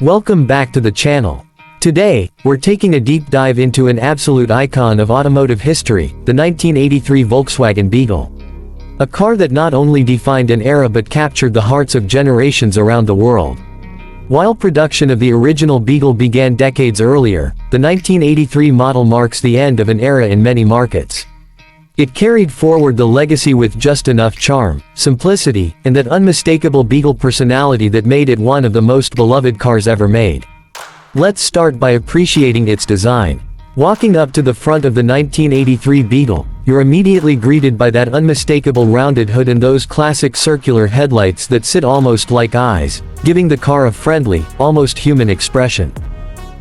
Welcome back to the channel. Today, we're taking a deep dive into an absolute icon of automotive history, the 1983 Volkswagen Beetle. A car that not only defined an era but captured the hearts of generations around the world. While production of the original Beetle began decades earlier, the 1983 model marks the end of an era in many markets. It carried forward the legacy with just enough charm, simplicity, and that unmistakable Beetle personality that made it one of the most beloved cars ever made. Let's start by appreciating its design. Walking up to the front of the 1983 Beetle, you're immediately greeted by that unmistakable rounded hood and those classic circular headlights that sit almost like eyes, giving the car a friendly, almost human expression.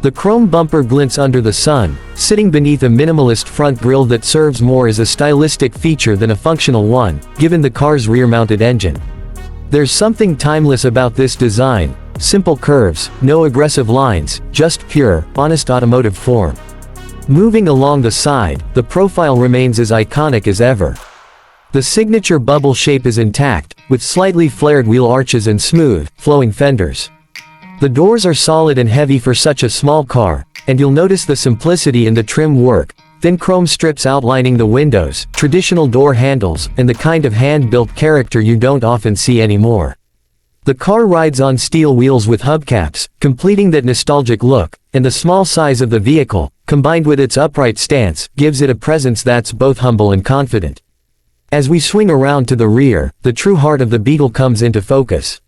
The chrome bumper glints under the sun, sitting beneath a minimalist front grille that serves more as a stylistic feature than a functional one, given the car's rear-mounted engine. There's something timeless about this design: simple curves, no aggressive lines, just pure, honest automotive form. Moving along the side, the profile remains as iconic as ever. The signature bubble shape is intact, with slightly flared wheel arches and smooth, flowing fenders. The doors are solid and heavy for such a small car, and you'll notice the simplicity in the trim work: thin chrome strips outlining the windows, traditional door handles, and the kind of hand-built character you don't often see anymore. The car rides on steel wheels with hubcaps, completing that nostalgic look, and the small size of the vehicle, combined with its upright stance, gives it a presence that's both humble and confident. As we swing around to the rear, the true heart of the Beetle comes into focus.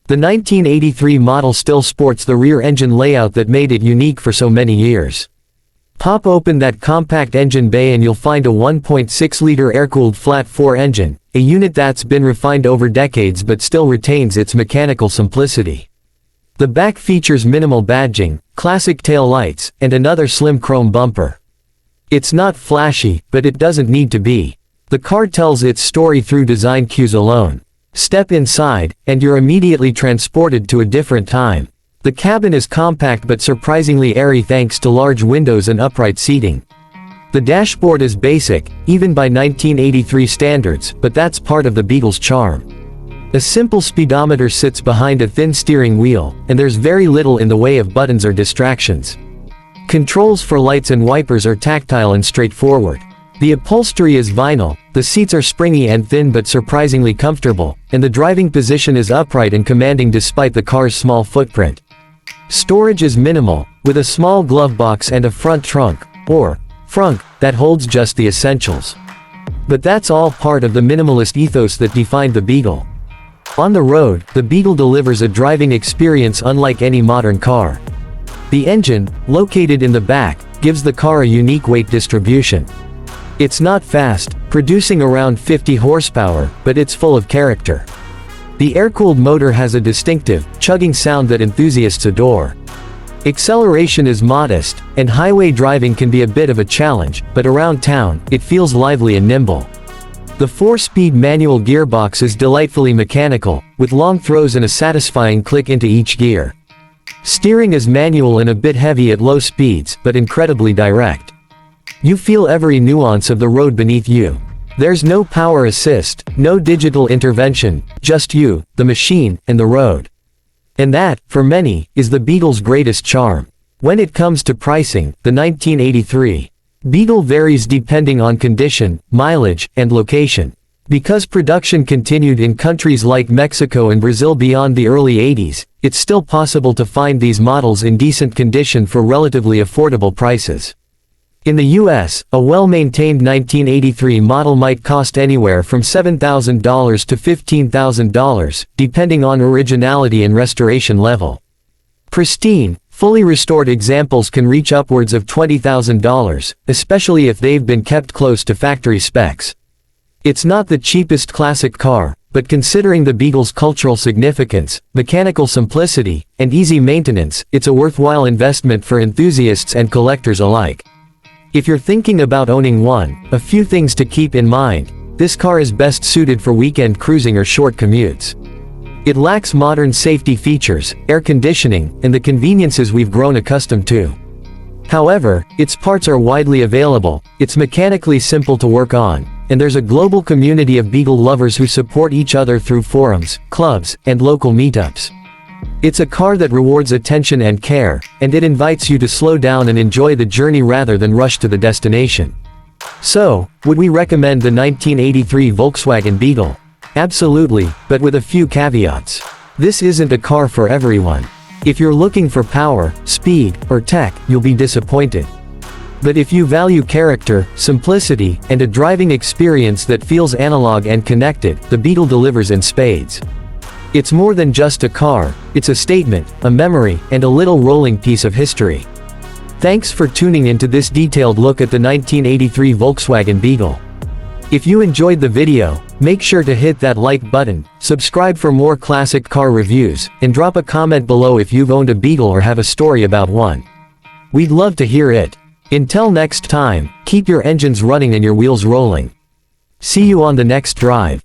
The 1983 model still sports the rear engine layout that made it unique for so many years. Pop open that compact engine bay and you'll find a 1.6-liter air-cooled flat-4 engine, a unit that's been refined over decades but still retains its mechanical simplicity. The back features minimal badging, classic tail lights, and another slim chrome bumper. It's not flashy, but it doesn't need to be. The car tells its story through design cues alone. Step inside, and you're immediately transported to a different time. The cabin is compact but surprisingly airy thanks to large windows and upright seating. The dashboard is basic, even by 1983 standards, but that's part of the Beetle's charm. A simple speedometer sits behind a thin steering wheel, and there's very little in the way of buttons or distractions. Controls for lights and wipers are tactile and straightforward. The upholstery is vinyl, the seats are springy and thin but surprisingly comfortable, and the driving position is upright and commanding despite the car's small footprint. Storage is minimal, with a small glove box and a front trunk, or frunk, that holds just the essentials. But that's all part of the minimalist ethos that defined the Beetle. On the road, the Beetle delivers a driving experience unlike any modern car. The engine, located in the back, gives the car a unique weight distribution. It's not fast, producing around 50 horsepower, but it's full of character. The air-cooled motor has a distinctive, chugging sound that enthusiasts adore. Acceleration is modest, and highway driving can be a bit of a challenge, but around town, it feels lively and nimble. The 4-speed manual gearbox is delightfully mechanical, with long throws and a satisfying click into each gear. Steering is manual and a bit heavy at low speeds, but incredibly direct. You feel every nuance of the road beneath you. There's no power assist, no digital intervention, just you, the machine, and the road. And that, for many, is the Beetle's greatest charm. When it comes to pricing, the 1983 Beetle varies depending on condition, mileage, and location. Because production continued in countries like Mexico and Brazil beyond the early 80s, it's still possible to find these models in decent condition for relatively affordable prices. In the US, a well-maintained 1983 model might cost anywhere from $7,000 to $15,000, depending on originality and restoration level. Pristine, fully restored examples can reach upwards of $20,000, especially if they've been kept close to factory specs. It's not the cheapest classic car, but considering the Beetle's cultural significance, mechanical simplicity, and easy maintenance, it's a worthwhile investment for enthusiasts and collectors alike. If you're thinking about owning one, a few things to keep in mind: this car is best suited for weekend cruising or short commutes. It lacks modern safety features, air conditioning, and the conveniences we've grown accustomed to. However, its parts are widely available, it's mechanically simple to work on, and there's a global community of Beetle lovers who support each other through forums, clubs, and local meetups. It's a car that rewards attention and care, and it invites you to slow down and enjoy the journey rather than rush to the destination. So, would we recommend the 1983 Volkswagen Beetle? Absolutely, but with a few caveats. This isn't a car for everyone. If you're looking for power, speed, or tech, you'll be disappointed. But if you value character, simplicity, and a driving experience that feels analog and connected, the Beetle delivers in spades. It's more than just a car, it's a statement, a memory, and a little rolling piece of history. Thanks for tuning into this detailed look at the 1983 Volkswagen Beetle. If you enjoyed the video, make sure to hit that like button, subscribe for more classic car reviews, and drop a comment below if you've owned a Beetle or have a story about one. We'd love to hear it. Until next time, keep your engines running and your wheels rolling. See you on the next drive.